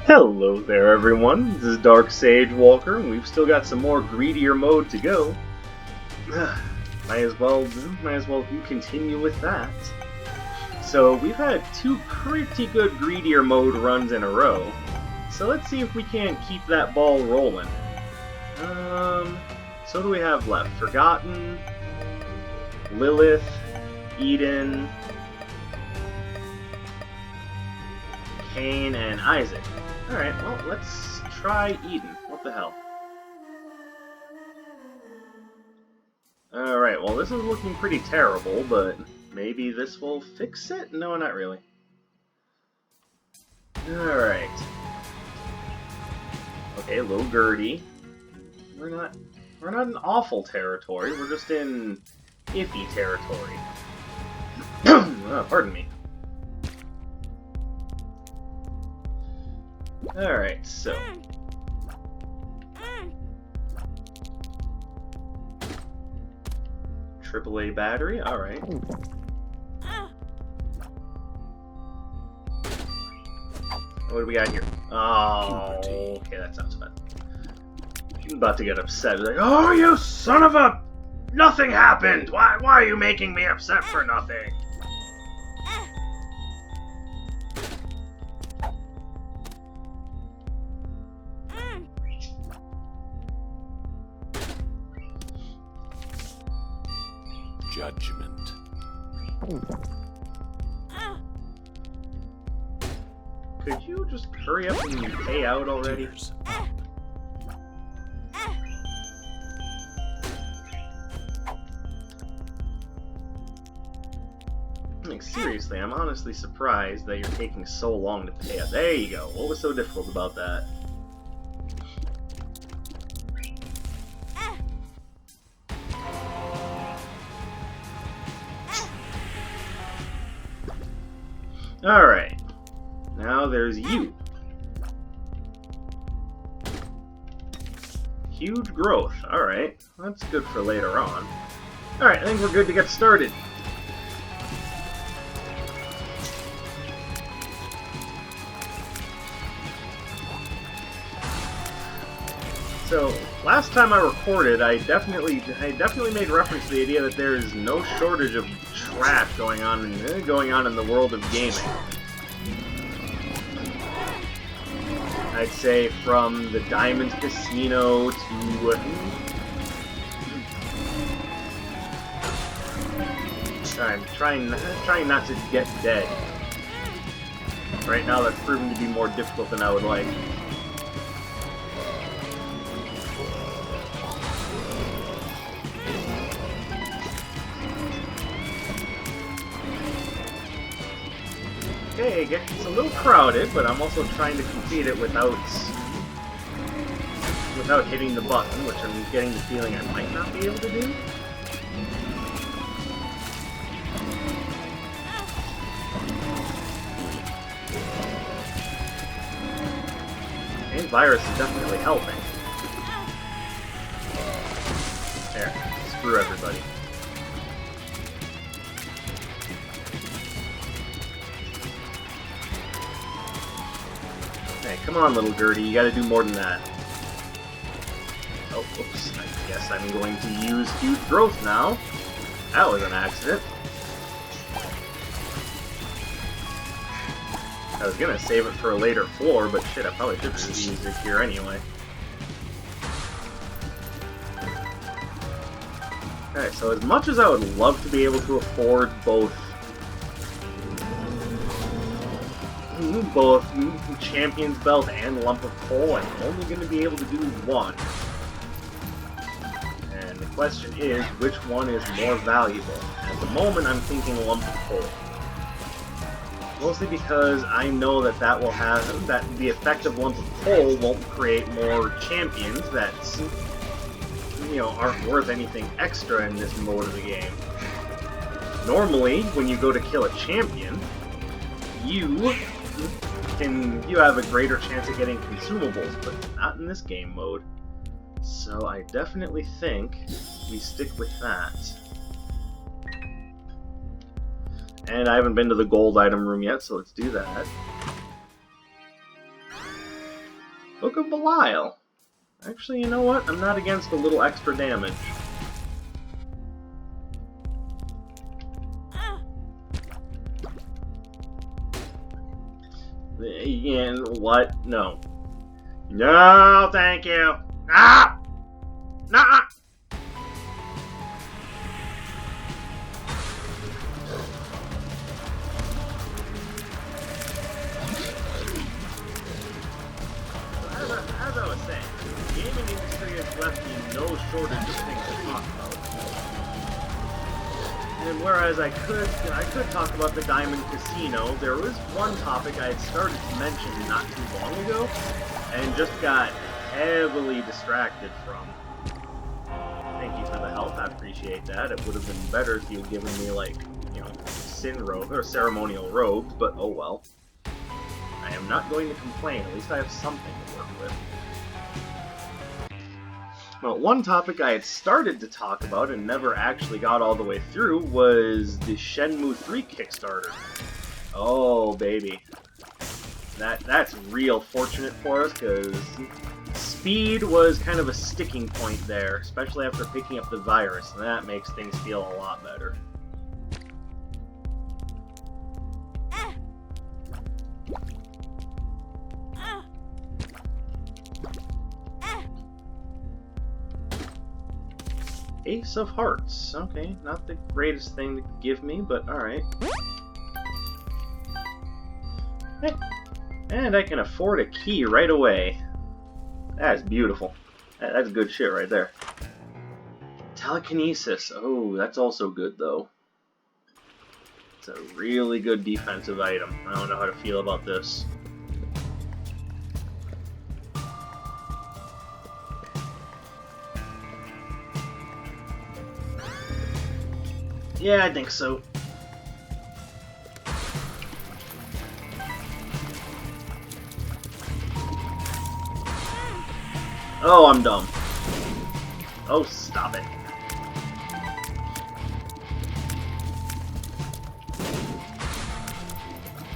Hello there, everyone. This is Dark Sage Walker, and we've still got some more greedier mode to go. might as well do continue with that. So we've had two pretty good greedier mode runs in a row. So let's see if we can't keep that ball rolling. So what do we have left? Forgotten, Lilith, Eden, Cain, and Isaac. Alright, well, let's try Eden. What the hell? Alright, well, this is looking pretty terrible, but maybe this will fix it? No, not really. Alright. Okay, little Gertie. We're not in awful territory, we're just in iffy territory. Oh, pardon me. Alright, so. AAA battery, alright. What do we got here? Oh, okay, that sounds fun. I'm about to get upset. Like, oh, you son of a... Nothing happened! Why are you making me upset for nothing? Judgment. Could you just hurry up and pay out already? Like, seriously, I'm honestly surprised that you're taking so long to pay out. There you go. What was so difficult about that? Alright. Now there's you. Huge growth. Alright. That's good for later on. Alright, I think we're good to get started. So, last time I recorded, I definitely made reference to the idea that there is no shortage of trash going on in the world of gaming. I'd say from the Diamond Casino to I'm trying not to get dead. Right now, that's proven to be more difficult than I would like. Okay, it's a little crowded, but I'm also trying to complete it without hitting the button, which I'm getting the feeling I might not be able to do. And virus is definitely helping. There, screw everybody. Hey, come on, little Gertie, you gotta do more than that. Oh, whoops, I guess I'm going to use huge growth now. That was an accident. I was gonna save it for a later floor, but shit, I probably should have used it here anyway. Alright, so as much as I would love to be able to afford both Champion's Belt and Lump of Coal, I'm only going to be able to do one. And the question is, which one is more valuable? At the moment, I'm thinking Lump of Coal. Mostly because I know that the effect of Lump of Coal won't create more champions that, aren't worth anything extra in this mode of the game. Normally, when you go to kill a champion, you have a greater chance of getting consumables, but not in this game mode. So I definitely think we stick with that. And I haven't been to the gold item room yet, so let's do that. Book of Belial. Actually, you know what? I'm not against a little extra damage. And what? No. No, thank you. Ah! Nah! As I was saying, the gaming industry has left me no shortage of things to talk about. And whereas I could talk about the Diamond Casino, there was one topic I had started to mention not too long ago, and just got heavily distracted from. Thank you for the help, I appreciate that. It would have been better if you had given me, like, you know, sin robe or ceremonial robes, but oh well. I am not going to complain, at least I have something to work with. Well, one topic I had started to talk about and never actually got all the way through was the Shenmue 3 Kickstarter. Oh, baby. That's real fortunate for us, because speed was kind of a sticking point there, especially after picking up the virus, and that makes things feel a lot better. Ace of Hearts. Okay, not the greatest thing to give me, but alright. Hey. And I can afford a key right away. That's beautiful. That's good shit right there. Telekinesis. Oh, that's also good, though. It's a really good defensive item. I don't know how to feel about this. Yeah, I think so. Oh, I'm dumb. Oh, stop it.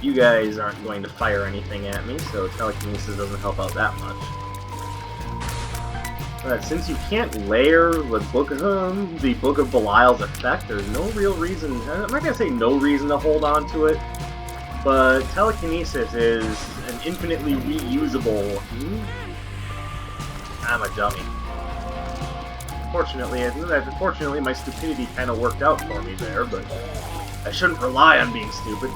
You guys aren't going to fire anything at me, so telekinesis doesn't help out that much. But since you can't layer the Book of Belial's effect, there's no real reason. I'm not gonna say no reason to hold on to it, but telekinesis is an infinitely reusable. I'm a dummy. Fortunately, my stupidity kind of worked out for me there, but I shouldn't rely on being stupid.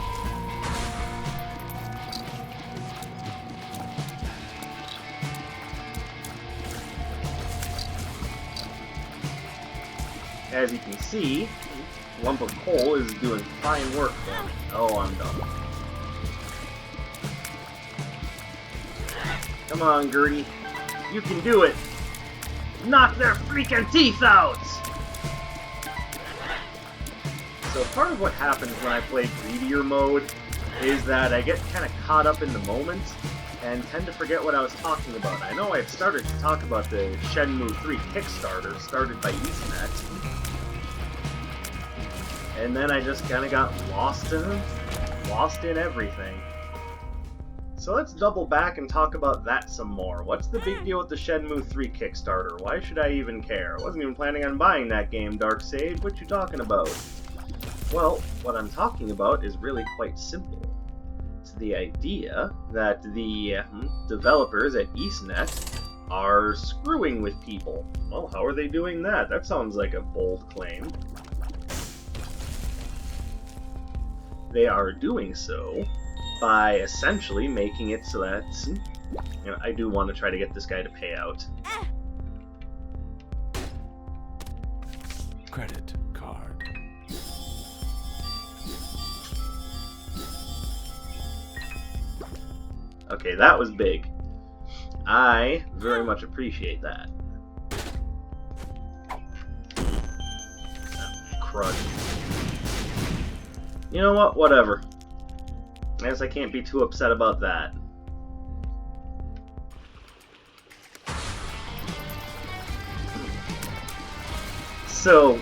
As you can see, lump of coal is doing fine work for me. Oh, I'm dumb. Come on, Gertie. You can do it! Knock their freaking teeth out! So part of what happens when I play greedier mode is that I get kind of caught up in the moment and tend to forget what I was talking about. I know I had started to talk about the Shenmue 3 Kickstarter started by Ethernet, and then I just kind of got lost in everything. So let's double back and talk about that some more. What's the big deal with the Shenmue 3 Kickstarter? Why should I even care? I wasn't even planning on buying that game, Dark Sage. What you talking about? Well, what I'm talking about is really quite simple. It's the idea that the developers at EastNet are screwing with people. Well, how are they doing that? That sounds like a bold claim. They are doing so by essentially making it so that, you know, I do want to try to get this guy to pay out. Credit card. Okay, that was big. I very much appreciate that. Oh, crud. You know what? Whatever. I guess I can't be too upset about that. So,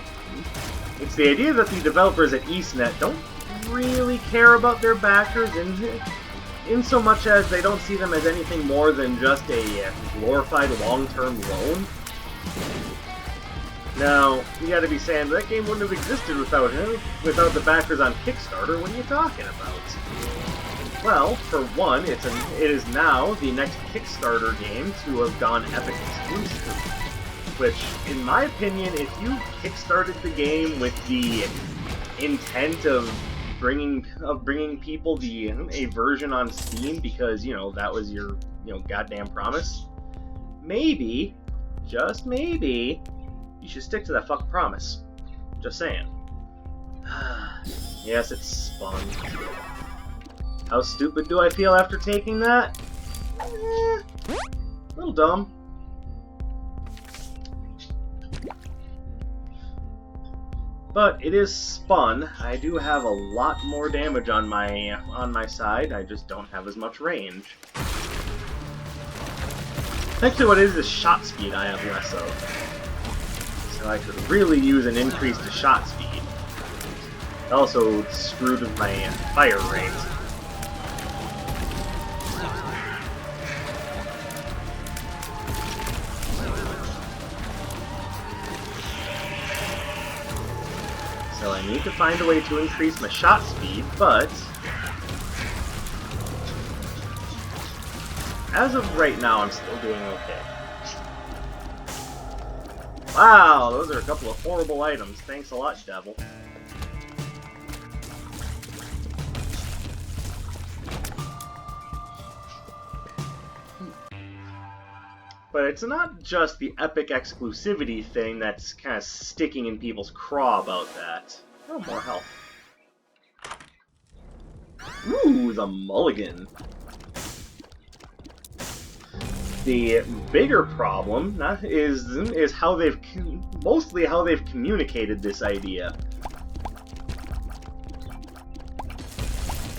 it's the idea that the developers at EastNet don't really care about their backers, and in so much as they don't see them as anything more than just a glorified long-term loan. Now, you gotta be saying, that game wouldn't have existed without him, without the backers on Kickstarter. What are you talking about? Well, for one, it is now the next Kickstarter game to have gone Epic exclusive. Which, in my opinion, if you kickstarted the game with the intent of bringing people a version on Steam because, you know, that was your, you know, goddamn promise, maybe, just maybe, you should stick to that fucking promise. Just saying. Yes, it's spun. How stupid do I feel after taking that? A little dumb. But it is spun. I do have a lot more damage on my side. I just don't have as much range. Actually, what is shot speed I have less of. So I could really use an increase to shot speed. Also screwed with my fire rate. So I need to find a way to increase my shot speed, but as of right now, I'm still doing okay. Wow, those are a couple of horrible items. Thanks a lot, devil. But it's not just the Epic exclusivity thing that's kind of sticking in people's craw about that. Oh, more health. Ooh, the mulligan. The bigger problem is how they've mostly how they've communicated this idea.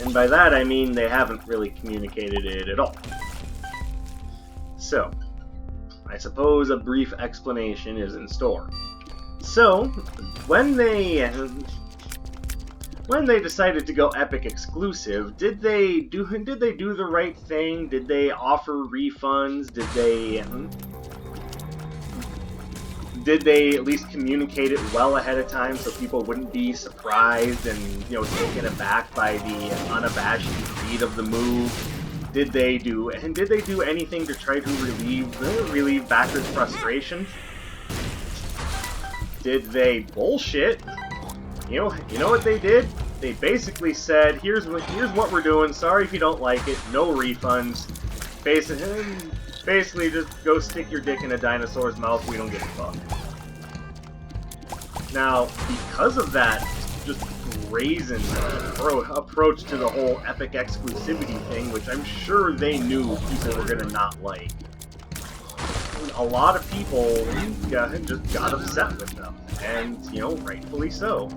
And by that I mean they haven't really communicated it at all. So, I suppose a brief explanation is in store. So, when they decided to go Epic exclusive, did they do the right thing? Did they offer refunds? Did they at least communicate it well ahead of time so people wouldn't be surprised and, you know, taken aback by the unabashed speed of the move? Did they do anything to try to relieve backers' frustration? Did they bullshit? You know what they did? They basically said, here's what we're doing. Sorry if you don't like it. No refunds. Basically, just go stick your dick in a dinosaur's mouth. We don't give a fuck. Now, because of that, just brazen approach to the whole Epic exclusivity thing, which I'm sure they knew people were gonna not like. A lot of people just got upset with them, and, you know, rightfully so.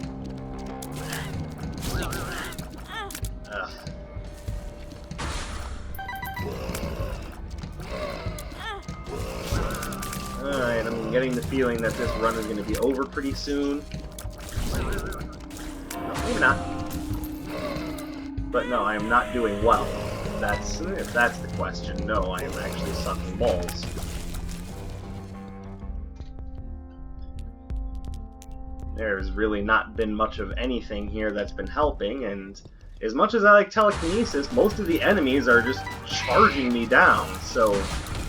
Alright, I'm getting the feeling that this run is going to be over pretty soon. No, maybe not. But no, I am not doing well. If that's the question, no, I am actually sucking balls. There's really not been much of anything here that's been helping, and as much as I like telekinesis, most of the enemies are just charging me down, so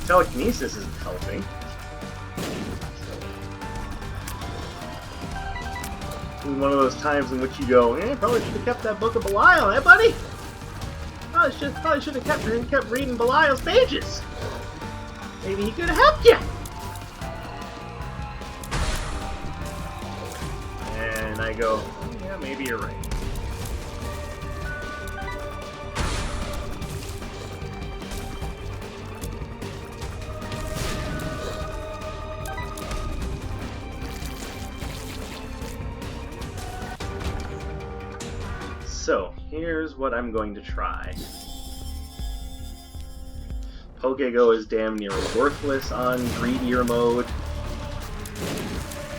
telekinesis isn't helping. One of those times in which you go, probably should have kept that book of Belial, eh, buddy? Probably should have kept reading Belial's pages. Maybe he could have helped you. And I go, yeah, maybe you're right. So, here's what I'm going to try. Pokego is damn near worthless on greedier mode.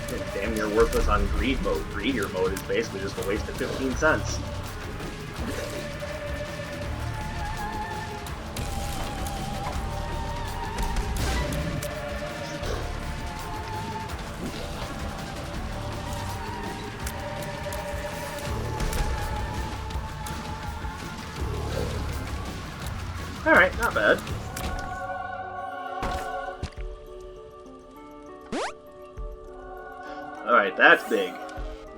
It's damn near worthless on greed mode. Greedier mode is basically just a waste of 15 cents. Alright, not bad. Alright, that's big.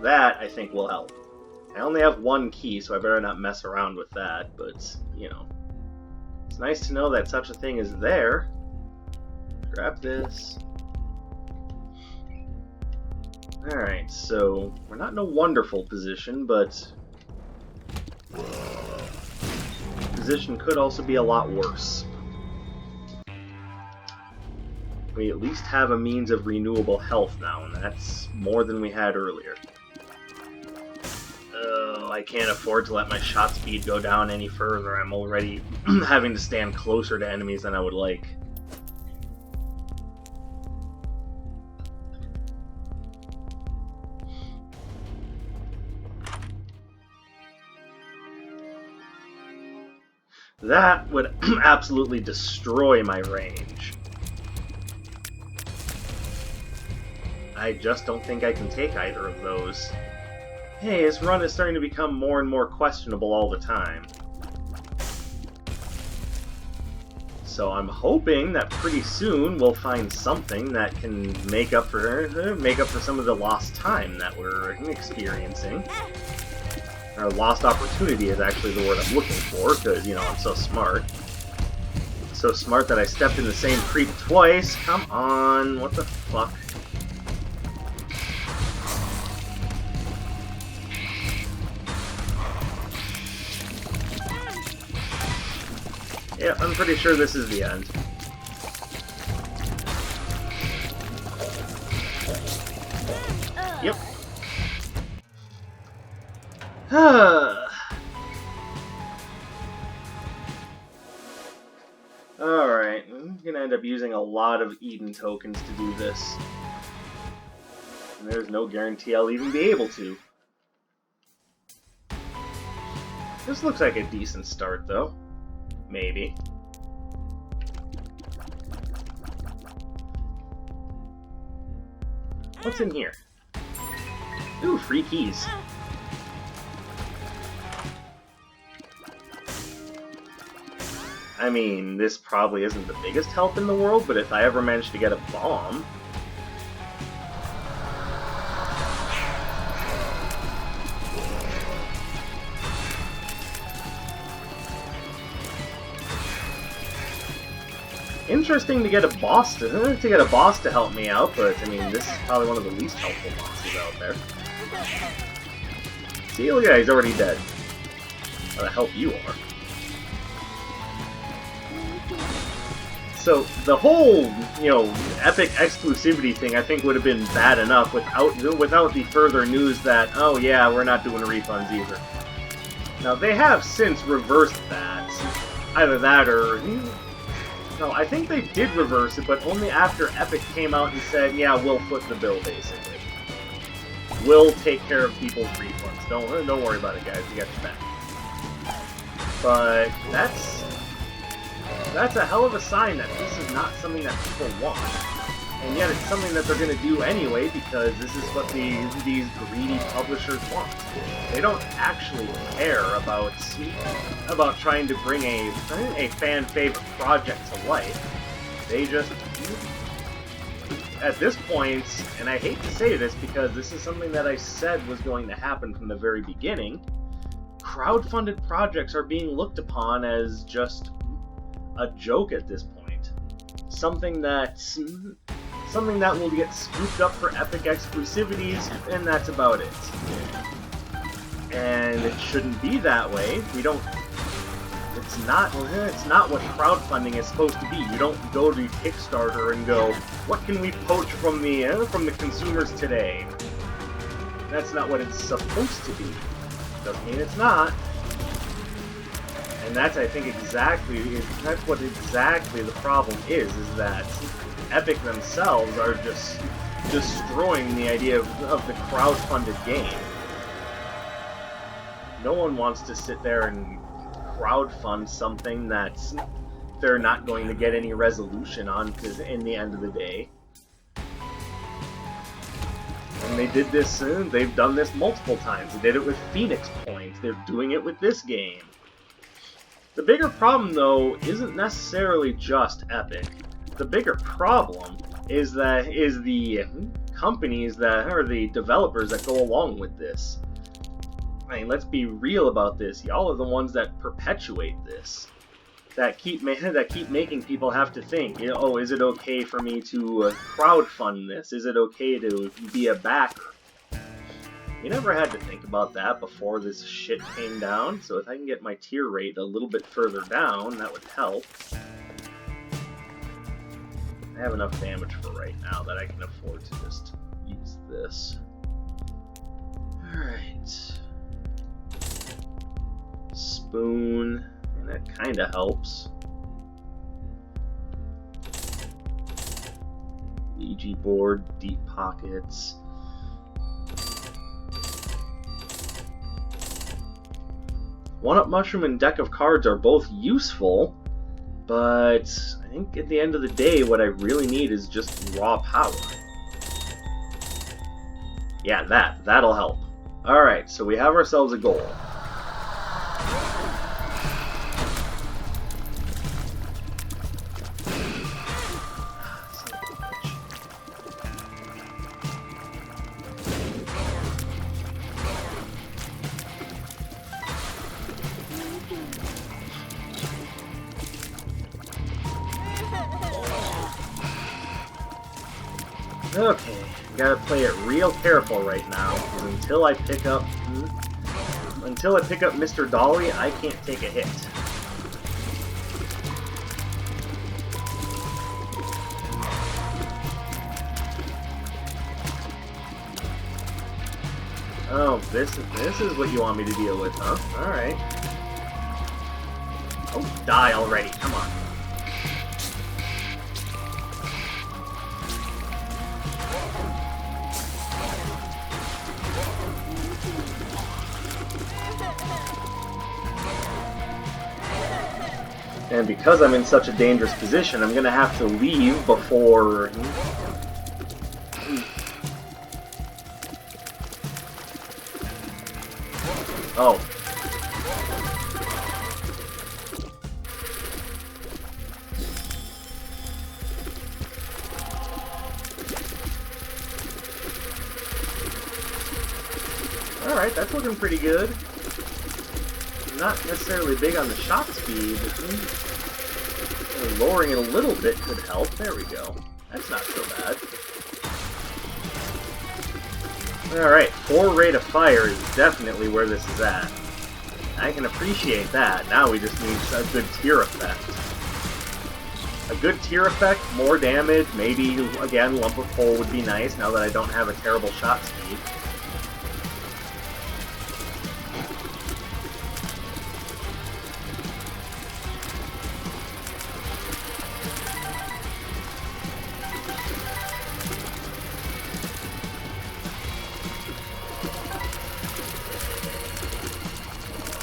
That, I think, will help. I only have one key, so I better not mess around with that, but, you know. It's nice to know that such a thing is there. Grab this. Alright, so we're not in a wonderful position, but position could also be a lot worse. We at least have a means of renewable health now, and that's more than we had earlier. I can't afford to let my shot speed go down any further. I'm already having to stand closer to enemies than I would like. That would absolutely destroy my range. I just don't think I can take either of those. Hey, this run is starting to become more and more questionable all the time. So I'm hoping that pretty soon we'll find something that can make up for some of the lost time that we're experiencing. Or lost opportunity is actually the word I'm looking for, because, you know, I'm so smart. So smart that I stepped in the same creep twice. Come on, what the fuck? Yeah, I'm pretty sure this is the end. Yep. Alright, I'm gonna end up using a lot of Eden tokens to do this. And there's no guarantee I'll even be able to. This looks like a decent start, though. Maybe. What's in here? Ooh, free keys. I mean, this probably isn't the biggest help in the world, but if I ever manage to get a bomb... Interesting to get a boss to help me out, but I mean, this is probably one of the least helpful bosses out there. See, look at that, he's already dead. How the help you are. So the whole, you know, epic exclusivity thing, I think would have been bad enough without the further news that, oh yeah, we're not doing refunds either. Now they have since reversed that, either that or. No, I think they did reverse it, but only after Epic came out and said, yeah, we'll foot the bill, basically. We'll take care of people's refunds. Don't worry about it, guys. We got your back. But that's a hell of a sign that this is not something that people want. And yet it's something that they're going to do anyway, because this is what these greedy publishers want. They don't actually care about trying to bring a fan-favorite project to life. They just, at this point, and I hate to say this because this is something that I said was going to happen from the very beginning, crowdfunded projects are being looked upon as just a joke at this point. Something that will get scooped up for epic exclusivities, and that's about it. And it shouldn't be that way. It's not what crowdfunding is supposed to be. You don't go to Kickstarter and go, what can we poach from the consumers today? That's not what it's supposed to be. Doesn't mean it's not. And that's, I think, that's what exactly the problem is that Epic themselves are just destroying the idea of the crowd-funded game. No one wants to sit there and crowdfund something that they're not going to get any resolution on, because in the end of the day. And they did this, they've done this multiple times. They did it with Phoenix Point. They're doing it with this game. The bigger problem, though, isn't necessarily just Epic. The bigger problem is the companies that are the developers that go along with this. I mean, let's be real about this. Y'all are the ones that perpetuate this. That keep making people have to think, oh, is it okay for me to crowdfund this? Is it okay to be a backer? You never had to think about that before this shit came down, so if I can get my tier rate a little bit further down, that would help. I have enough damage for right now that I can afford to just use this. Alright. Spoon, and that kinda helps. Ouija board, deep pockets. One-Up Mushroom and Deck of Cards are both useful, but I think at the end of the day, what I really need is just raw power. Yeah, that'll help. Alright, so we have ourselves a goal. Okay, gotta play it real careful right now, because until I pick up Mr. Dolly, I can't take a hit. Oh, this is what you want me to deal with, huh? Alright. Oh, die already, come on. And because I'm in such a dangerous position, I'm gonna have to leave before... Oh. Alright, that's looking pretty good. Not necessarily big on the shot speed, but lowering it a little bit could help. There we go. That's not so bad. Alright, 4 rate of fire is definitely where this is at. I can appreciate that. Now we just need a good tier effect. A good tier effect, more damage, maybe, again, Lump of Coal would be nice now that I don't have a terrible shot speed.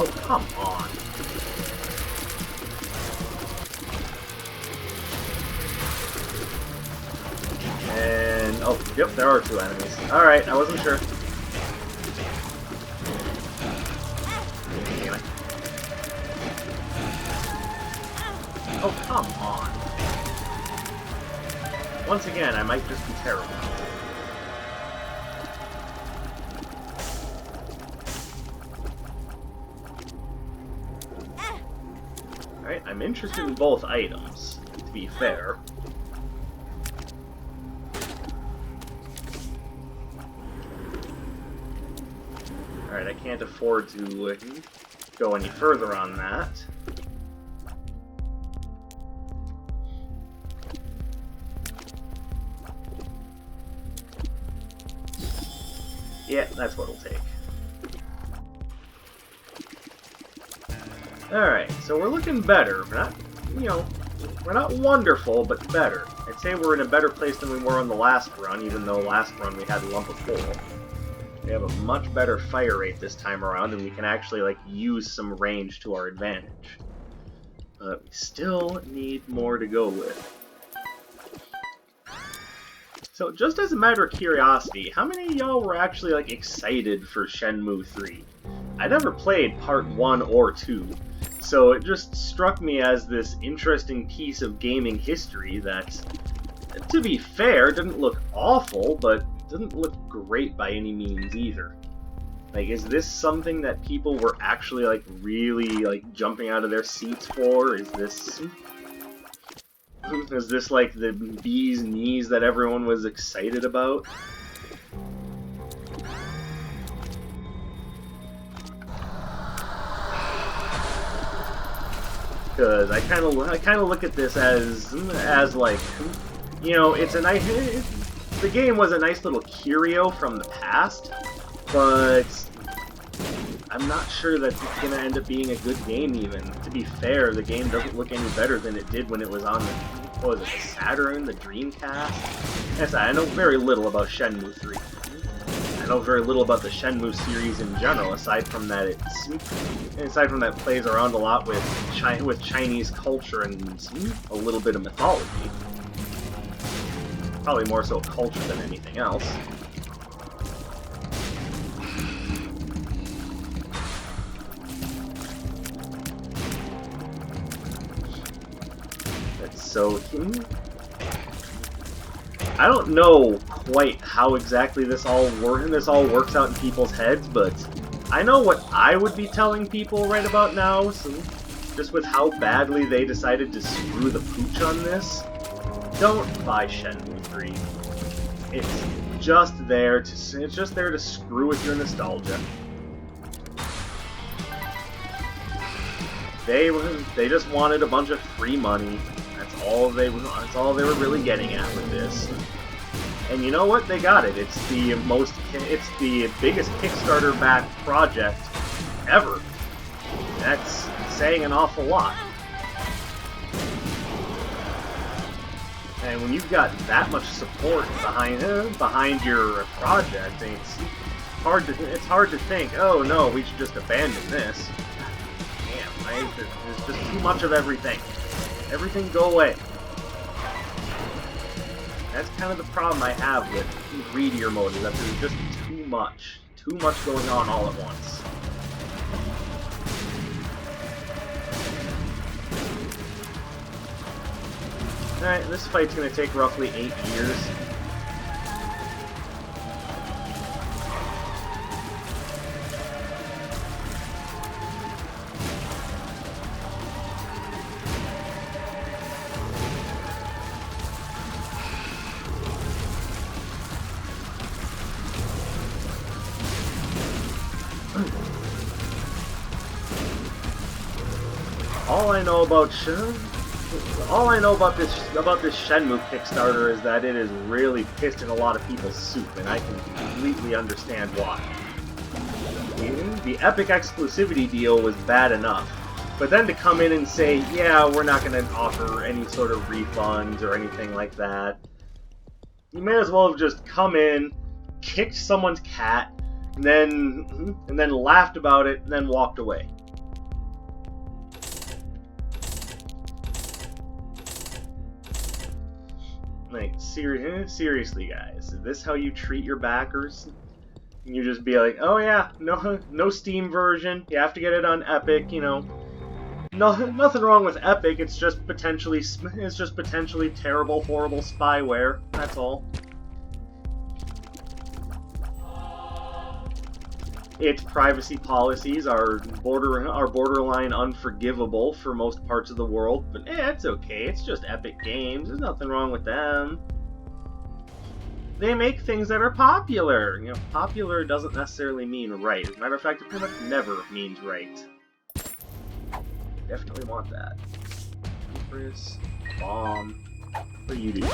Oh, come on. And, oh, yep, there are 2 enemies. Alright, I wasn't sure. Damn it. Oh, come on. Once again, I might just be terrible. Alright, I'm interested in both items, to be fair. Alright, I can't afford to go any further on that. Yeah, that's what it'll take. Alright, so we're looking better. We're not, we're not wonderful, but better. I'd say we're in a better place than we were on the last run, even though last run we had a Lump of Coal. We have a much better fire rate this time around, and we can actually, use some range to our advantage. But we still need more to go with. So, just as a matter of curiosity, how many of y'all were actually, excited for Shenmue 3? I never played Part 1 or 2, So it just struck me as this interesting piece of gaming history that, to be fair, didn't look awful, but didn't look great by any means either. Like, is this something that people were actually, like, really, like, jumping out of their seats for? Is this, like, the bee's knees that everyone was excited about? Because I kind of look at this as like, you know, it's a nice, the game was a nice little curio from the past, but I'm not sure that it's going to end up being a good game even. To be fair, the game doesn't look any better than it did when it was on the, what was it, the Saturn, the Dreamcast? Yes, I know very little about Shenmue 3. I know very little about the Shenmue series in general, aside from that it plays around a lot with Chinese culture and a little bit of mythology. Probably more so culture than anything else. So, I don't know quite how exactly this all works out in people's heads, but I know what I would be telling people right about now, so just with how badly they decided to screw the pooch on this. Don't buy Shenmue 3. It's just there to screw with your nostalgia. They just wanted a bunch of free money. That's all they were really getting at with this. And you know what? They got it. It's the biggest Kickstarter-backed project ever. That's saying an awful lot. And when you've got that much support behind your project, it's hard to think, oh no, we should just abandon this. Damn, there's just too much of everything. Everything go away. That's kind of the problem I have with greedier mode, is that there's just too much going on all at once. Alright, this fight's gonna take roughly 8 years. All I know about this Shenmue Kickstarter is that it is really pissed in a lot of people's soup, and I can completely understand why. The Epic exclusivity deal was bad enough, but then to come in and say, yeah, we're not going to offer any sort of refunds or anything like that, you may as well have just come in, kicked someone's cat, and then laughed about it, and then walked away. Like, seriously, guys, is this how you treat your backers? You just be like, oh yeah, no Steam version, you have to get it on Epic, you know. Nothing wrong with Epic, it's just potentially terrible, horrible spyware, that's all. Its privacy policies are borderline unforgivable for most parts of the world, but it's okay, it's just Epic Games, there's nothing wrong with them. They make things that are popular. You know, popular doesn't necessarily mean right. As a matter of fact, it pretty much never means right. Definitely want that. Empress, bomb, what do you do?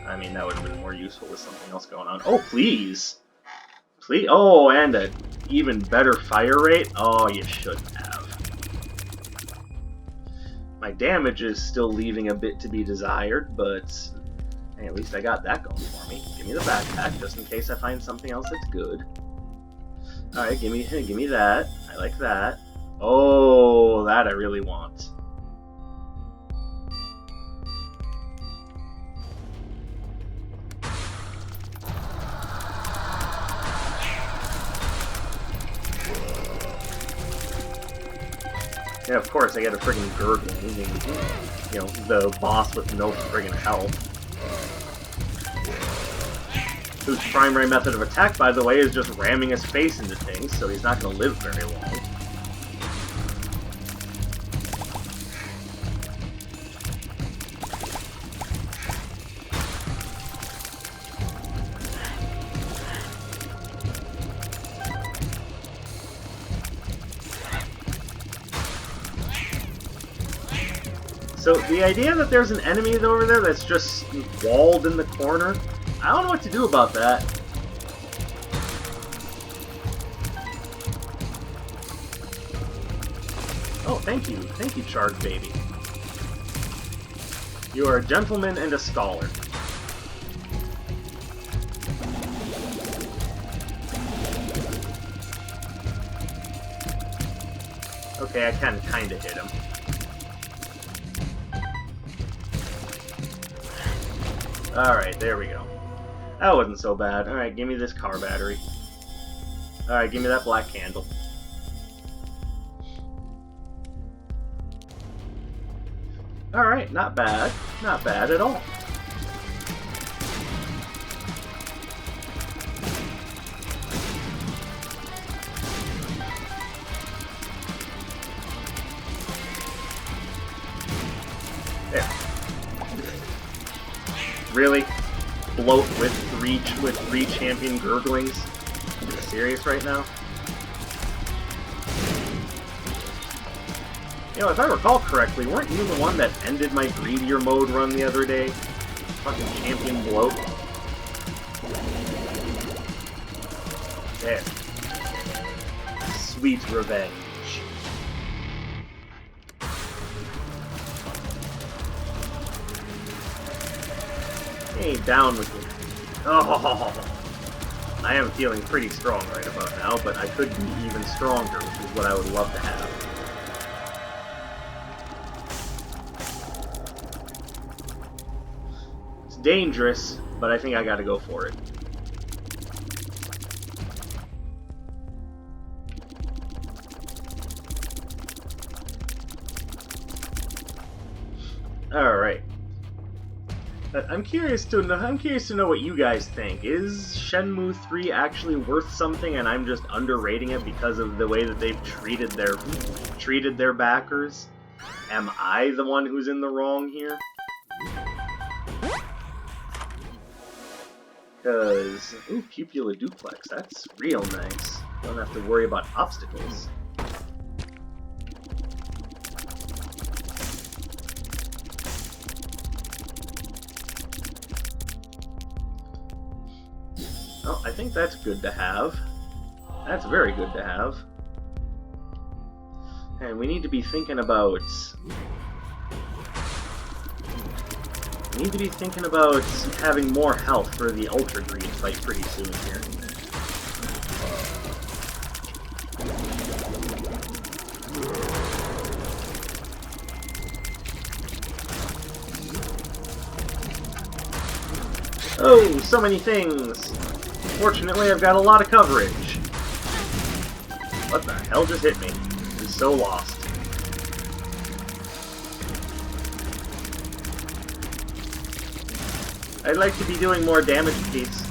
I mean, that would have been more useful with something else going on. Oh, please! Please, oh, and an even better fire rate? Oh, you shouldn't have. My damage is still leaving a bit to be desired, but hey, at least I got that going for me. Give me the backpack, just in case I find something else that's good. Alright, give me that. I like that. Oh, that I really want. Yeah, of course, I get a friggin' gurgling. You know, the boss with no friggin' health. Whose primary method of attack, by the way, is just ramming his face into things, so he's not gonna live very long. So, the idea that there's an enemy over there that's just walled in the corner, I don't know what to do about that. Oh, thank you, Shark Baby. You are a gentleman and a scholar. Okay, I can kinda hit him. Alright, there we go. That wasn't so bad. Alright, give me this car battery. Alright, give me that black candle. Alright, not bad. Not bad at all. There. Really? Bloat with three champion gurglings? Are you serious right now? You know, if I recall correctly, weren't you the one that ended my greedier mode run the other day? Fucking champion bloat. There. Sweet revenge. Hey, down with you. Oh, I am feeling pretty strong right about now, but I could be even stronger, which is what I would love to have. It's dangerous, but I think I gotta go for it. Alright. I'm curious to know what you guys think. Is Shenmue 3 actually worth something, and I'm just underrating it because of the way that they've treated their backers? Am I the one who's in the wrong here? Because, ooh, Pupula Duplex, that's real nice. Don't have to worry about obstacles. Oh, I think that's good to have. That's very good to have. And we need to be thinking about... We need to be thinking about having more health for the Ultra Green fight pretty soon here. Oh, so many things! Fortunately, I've got a lot of coverage. What the hell just hit me? I'm so lost. I'd like to be doing more damage, please.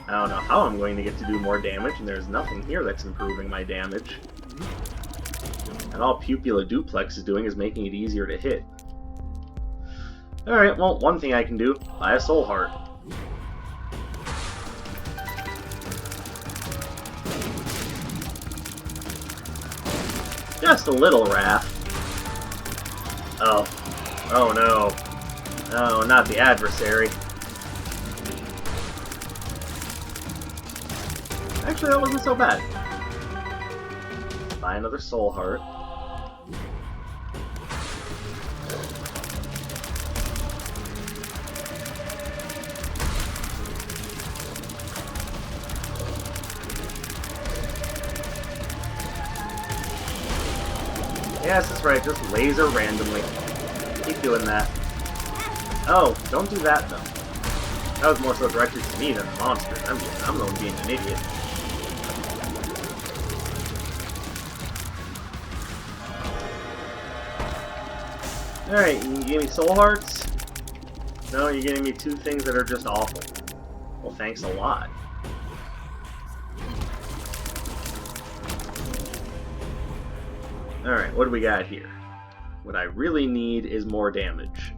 I don't know how I'm going to get to do more damage, and there's nothing here that's improving my damage. And all Pupula Duplex is doing is making it easier to hit. Alright, well, one thing I can do, buy a soul heart. Just a little wrath. Oh. Oh no. No, not the adversary. Actually, that wasn't so bad. Buy another soul heart. Yes, that's right, just laser randomly. Keep doing that. Oh, don't do that, though. That was more so directed to me than the monster. I'm the one being an idiot. Alright, you gave me soul hearts? No, you're giving me 2 things that are just awful. Well, thanks a lot. Alright, what do we got here? What I really need is more damage.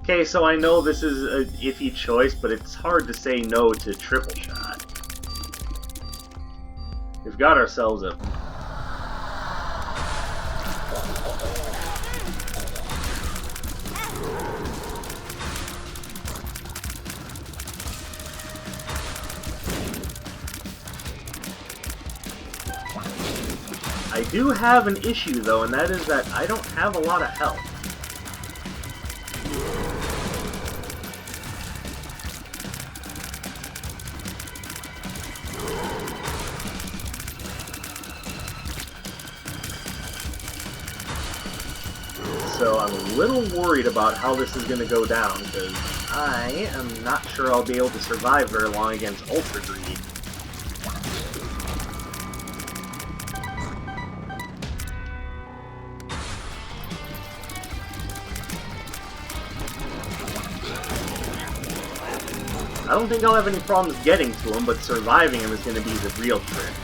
Okay, so I know this is an iffy choice, but it's hard to say no to triple shot. We've got ourselves a... I do have an issue, though, and that is that I don't have a lot of health. So I'm a little worried about how this is going to go down, because I am not sure I'll be able to survive very long against Ultra Greed. I don't think I'll have any problems getting to him, but surviving him is going to be the real trick.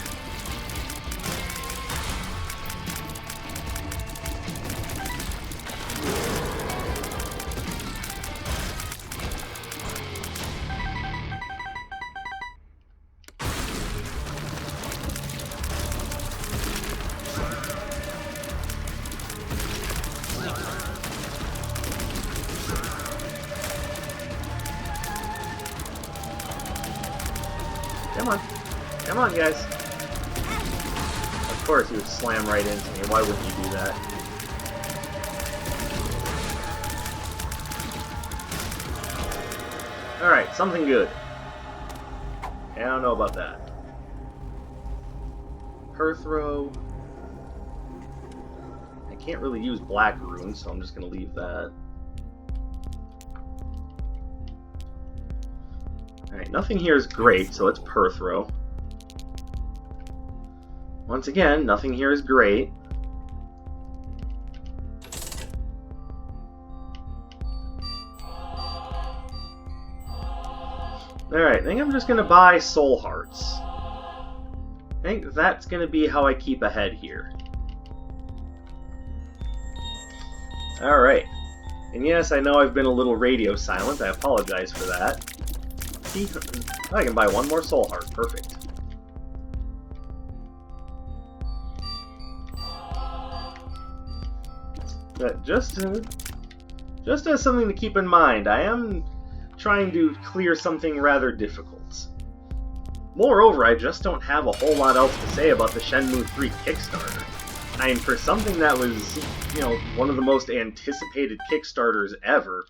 Come on. Come on, guys. Of course you would slam right into me. Why wouldn't you do that? Alright, something good. I don't know about that. Perthrow. I can't really use Black Rune, so I'm just going to leave that. Alright, nothing here is great, so let's Perthrow. Once again, nothing here is great. Alright, I think I'm just going to buy Soul Hearts. I think that's going to be how I keep ahead here. Alright. And yes, I know I've been a little radio silent. I apologize for that. I can buy one more Soul Heart. Perfect. But just as something to keep in mind, I am trying to clear something rather difficult. Moreover, I just don't have a whole lot else to say about the Shenmue 3 Kickstarter. I mean, for something that was, you know, one of the most anticipated Kickstarters ever,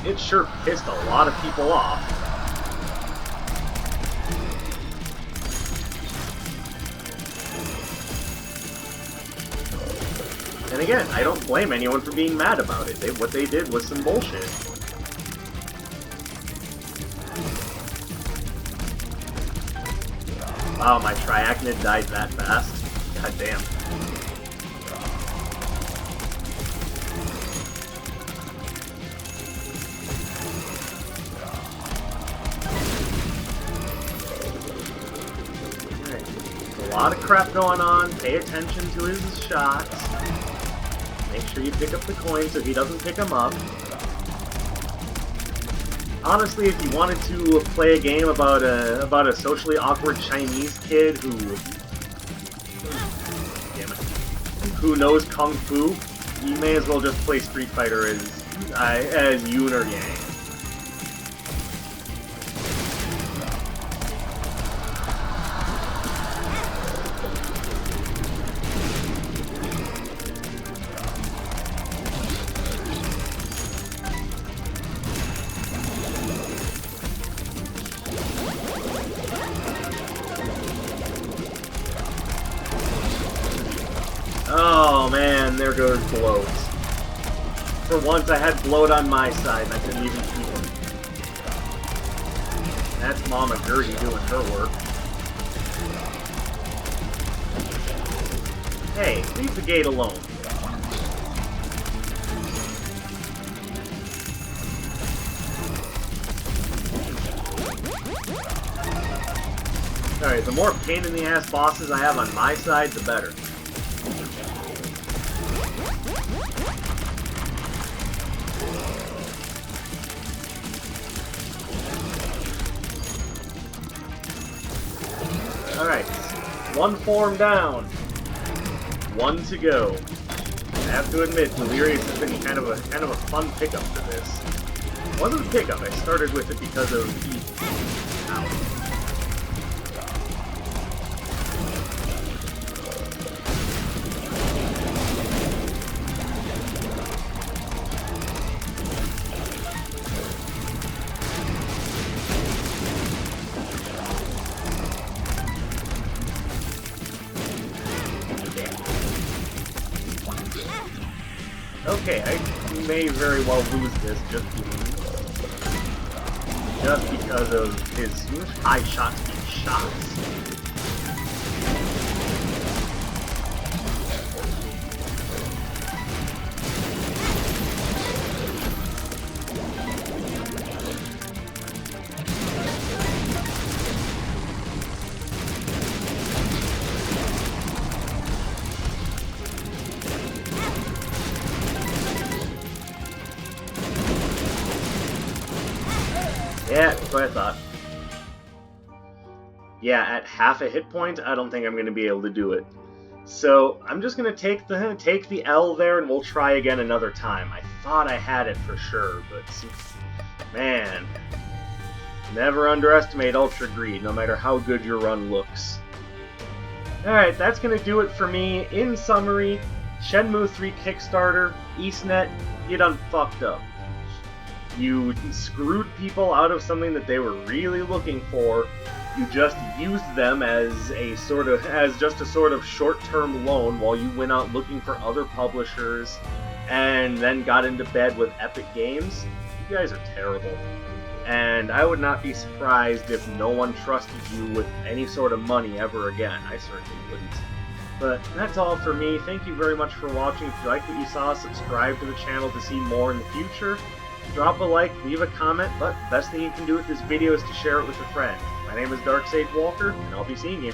it sure pissed a lot of people off. And again, I don't blame anyone for being mad about it. What they did was some bullshit. Wow, my Triachnid died that fast. God damn. Alright. A lot of crap going on. Pay attention to his shots. Make sure you pick up the coins so he doesn't pick them up. Honestly, if you wanted to play a game about a socially awkward Chinese kid who knows Kung Fu, you may as well just play Street Fighter as Yoon or Yang. Oh man, there goes bloat. For once I had bloat on my side and I couldn't even keep him. That's Mama Gertie doing her work. Hey, leave the gate alone. Alright, the more pain in the ass bosses I have on my side, the better. Alright, one form down. One to go. I have to admit, Delirious has been kind of a fun pickup for this. It wasn't a pickup, I started with it because of Ow. Okay, I may very well lose this just because of his high shot speed shots. Yeah, that's what I thought. Yeah, at half a hit point, I don't think I'm going to be able to do it. So I'm just going to take the L there, and we'll try again another time. I thought I had it for sure, but man, never underestimate Ultra Greed, no matter how good your run looks. Alright, that's going to do it for me. In summary, Shenmue 3 Kickstarter, EastNet, you done fucked up. You screwed people out of something that they were really looking for. You just used them as just a sort of short-term loan while you went out looking for other publishers and then got into bed with Epic Games. You guys are terrible. And I would not be surprised if no one trusted you with any sort of money ever again. I certainly wouldn't. But that's all for me. Thank you very much for watching. If you liked what you saw, subscribe to the channel to see more in the future. Drop a like, leave a comment, but the best thing you can do with this video is to share it with a friend. My name is Dark Sage Walker, and I'll be seeing you.